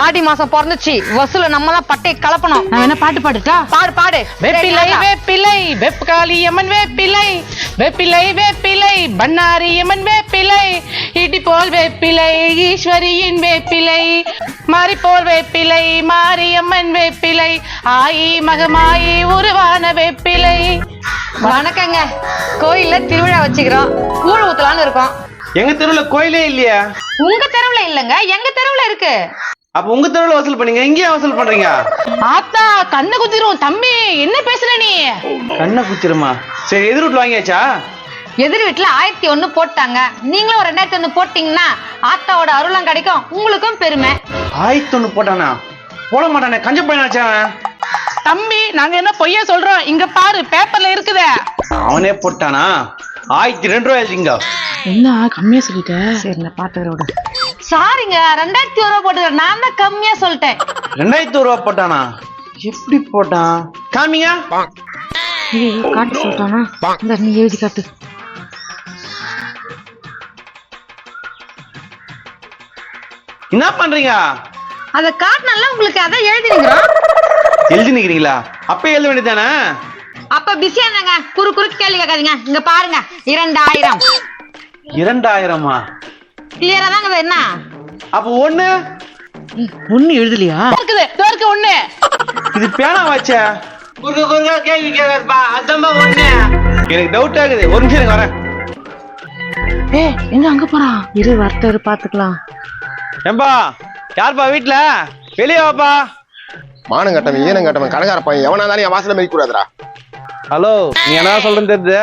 ஆடி மாசம் பிறந்துச்சு, வசூல நம்ம தான் பட்டையை கலப்பணும். நான் என்ன பாட்டு பாடுட்டா? பாடு பாடு. வேப்பிலை வேப்பிலை வெப்பகாளியம்மன் வேப்பிலை, வேப்பிலை வேப்பிலை பண்ணாரியம்மன் வேப்பிலை, இடி போல் வேப்பிலை ஈஸ்வரியின் வேப்பிலை, மாறி போல் வேப்பிலை மாரியம்மன் வேப்பிலை, ஆயி மகமாயி உருவான வேப்பிலை. வணக்கங்க. கோயில்ல திருவிழா வச்சுக்கிறோம், கூழ் ஊத்தலான்னு இருக்கோம். எங்க தெருவுல கோயிலே இல்லையா? உங்க தெருவுல இல்லங்க, எங்க தெருவுல இருக்கு. அப்ப உங்க தெருவுல வசூல் பண்ணீங்க, இங்கேயே வசூல் பண்றீங்க? ஆத்தா கண்ணு குத்திரும். தம்பி என்ன பேசுற நீ? கண்ணை குத்திருமா? சரி, எதிர் வீட்டுல வாங்கியாச்சா? எதிர் வீட்டுல 1001 போட்டாங்க. நீங்களும் ஒரு 2001 போட்டீங்கன்னா ஆத்தாவோட அருளம் கிடைக்கும், உங்களுக்கும் பெருமை. 1001 போட்டானா? போட மாட்டானே, கஞ்ச பையனாச்சா? தம்பி நாங்க என்ன பொய்யா சொல்றோம்? இங்க பாரு, பேப்பர்ல இருக்குதே. அவனே போட்டானா? 1002 ரூபாய் எழுதிங்க. என்ன கம்மியா சொல்லிட்ட? சரி, நான் பாத்துக்கிறோட. சாரிங்க, 2001 போட்டுக்கிறேன். நான் தான் கம்மியா சொல்லிட்டேன். 2001 ரூபாய் போட்டானா? எப்படி போட்டான்? காமிங்க. காட்டு சொல்லிட்டானா? இந்த நீ எழுதி காட்டு. என்ன பண்றீங்க? அத காட்டினால உங்களுக்கு அதான் எழுதிக்கிறோம். எழுதி நிக்கிறீங்களா? அப்ப எழுத வேண்டியதானே? அப்ப பிஸியா இருந்தாங்க, குறுக்கு கேள்வி கேட்காதீங்க. இங்க பாருங்க, 2000. 2000மா? கிளியரா தாங்க. என்ன அப்ப ஒண்ணு எழுதலையா? இருக்குது தோருக்கு ஒண்ணு. இது பேனா வச்சா? கேள்வி கேட்கறப்பா, அதான்ப்பா ஒண்ணு. எனக்கு டவுட் ஆகுது, ஒரு நிமிஷம் எனக்கு வரேன். எங்க அங்க போறான்? இரு வரட்டு பாத்துக்கலாம். ஏம்பா, யாருப்பா வீட்டுல? வெளியே வாப்பா. மானம் கட்டவன் ஈனம் கட்டவன் கடைக்கார பையன் எவனா இருந்தாலும் என் வாசல மிதிக்க கூடாதுடா. ஹலோ, நீ என்ன சொல்றேன்னு தெரியுது?